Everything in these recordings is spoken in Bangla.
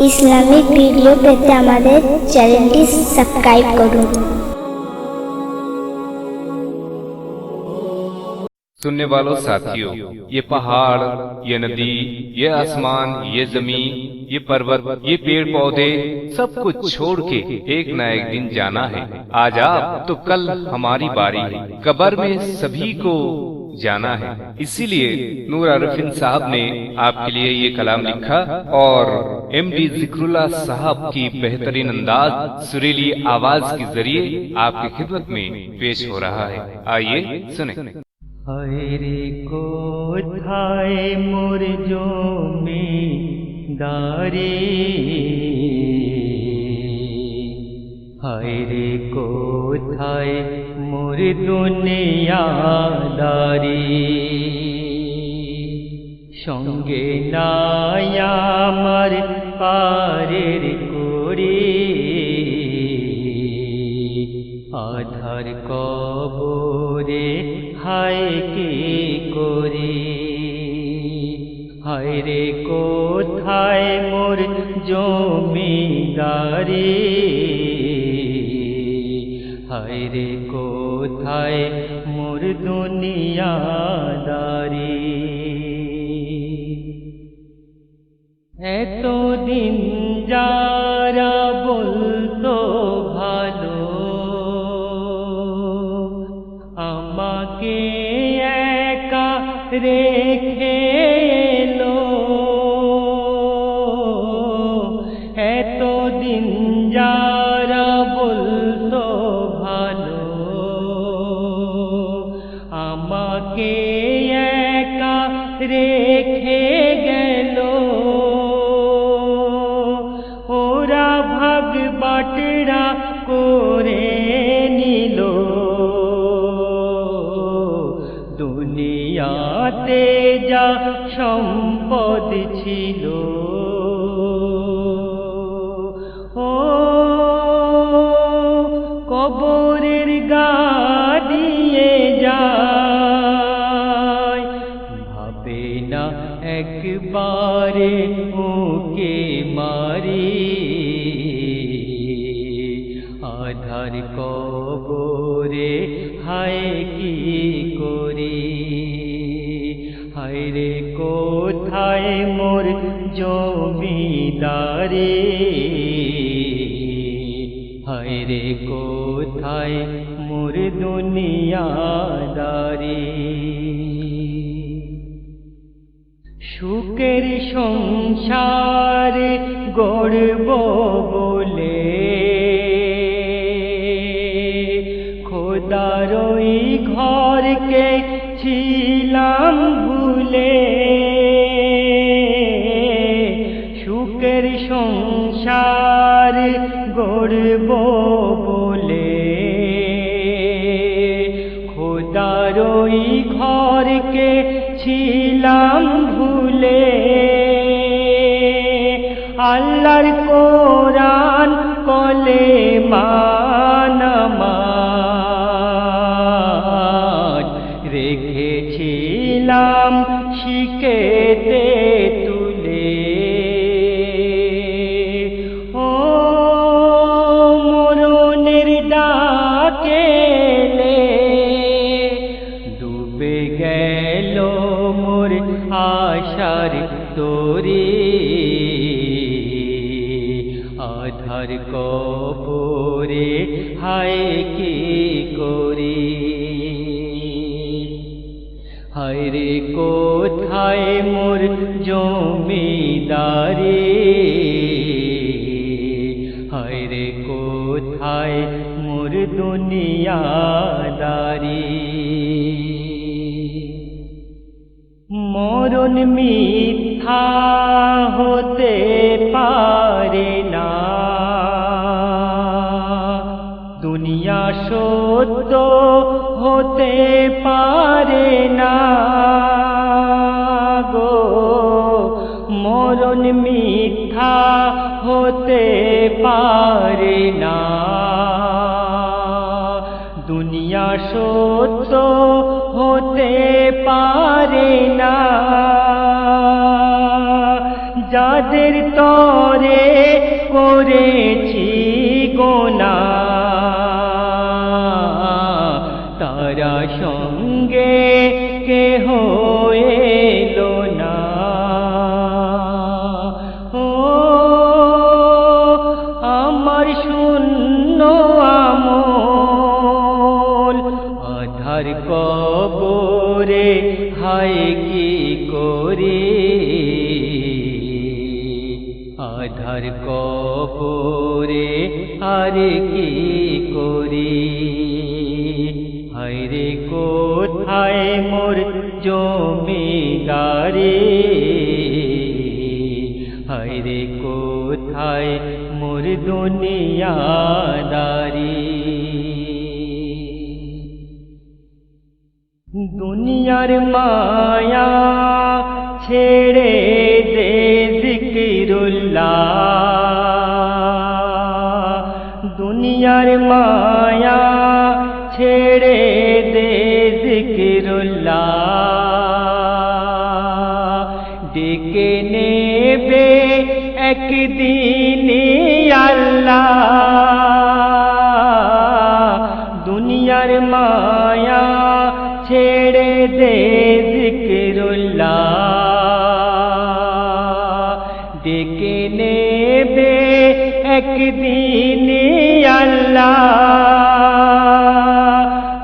ইসলামিক ভিডিও পেতে আমাদের চ্যানেলটি সাবস্ক্রাইব করুন। सुनने वालों साथियों, ये पहाड़, ये नदी, ये आसमान, ये जमीन, ये पर्वत, ये पेड़ पौधे सब कुछ छोड़ के एक न एक दिन जाना है। आज आप तो कल हमारी बारी है। कब्र में सभी को जाना है। इसीलिए नूर आरिफीन साहब ने आपके लिए ये कलाम लिखा और MD जिक्रुल्लाह साहब की बेहतरीन अंदाज सुरीली आवाज के जरिए आपकी खिदमत में पेश हो रहा है। आइए सुने। হায়রে কোথায় মোর জমিদারি, হায়রে কোথায় মোর দুনিয়াদারি, সঙ্গে নাই আমার পারের করি, আধার কবরে হায় কি করি, হায়রে কোথায় মোর জমিদারি, হায়রে কোথায় মোর দুনিয়াদারি। এতদিন যারা বলতো ভালো, আমাকে একা রেখে এলো, এতদিন যারা বলতো ভালো, আমাকে একা রেখে গেল, ওরা ভাগ বাটরা করে নিল, দুনিয়াতে যা সম্পদ ছিল, ও কবরের গা দিয়ে যায়, ভাবে না একবারে ওকে মারি, আধার কবরে হায় কি করি, হায়রে কোথায় মোর জমিদারি, হায়রে কোথায় মোর দুনিয়াদারি। সুখের সংসার গড়ব বলে খোদার ওই ঘরকে ছিলাম ভুলে, সুখের সংসার গড়ব বলে খোদার ওই ঘরকে ছিলাম ভুলে, আল্লাহর কোরআন কলেমা নামাজ রেখেছিলাম শিকেতে তুলে, ও মরণের ডাকেলে ডুবে গেল মোর আশার তরি, আধার কবরে হায় কি করি, হায়রে কোথায় মোর জমিদারি, হায়রে কোথায় মোর দুনিয়াদারি। মরণ মিথ্যা হতে পারে না, দুনিয়া সত্য হতে পারে না গো, মরণ মিথ্যা হতে পারে না, দুনিয়া সত্য হতে পারে না, যাদের তরে করেছি গোনাহ তারা সঙ্গে কেহ এলো না। ও আমার শূন্য আমল আধার কবরে হায় কি করি, আধার কবরে আর কি করি। হায়রে কোথায় মোর জমিদারি, হায়রে কোথায় মোর দুনিয়াদারি। দুনিয়ার মায়া ছেড়ে দে জিকিরুল্লাহ, দুনিয়ার মায়া ছেড়ে দে জিকিরুল্লাহ। ডেকে নেবে একদিন আল্লাহ, দুনিয়ার মায়া ছেড়ে দে জিকিরুল্লাহ। ডেকে নেবে একদিন আল্লাহ,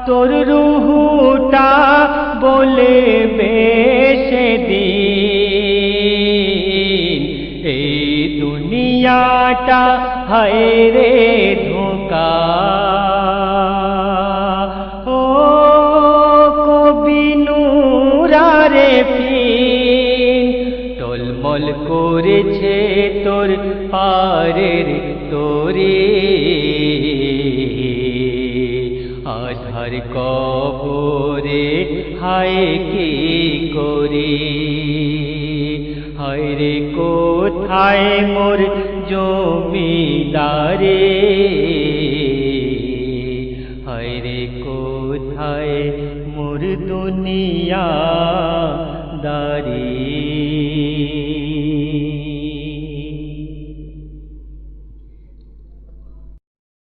তোর রুহুটা বলবে সেদিন এই দুনিয়াটা হায় রে ধোঁকা। ও কবি নুরারে ফিন টলমল করেছে তোর পারের তোরে, আধার কবরে হায় কি করি। হায়রে কোথায় মোর জমিদারে, হায়রে কোথায় মোর দুনিয়া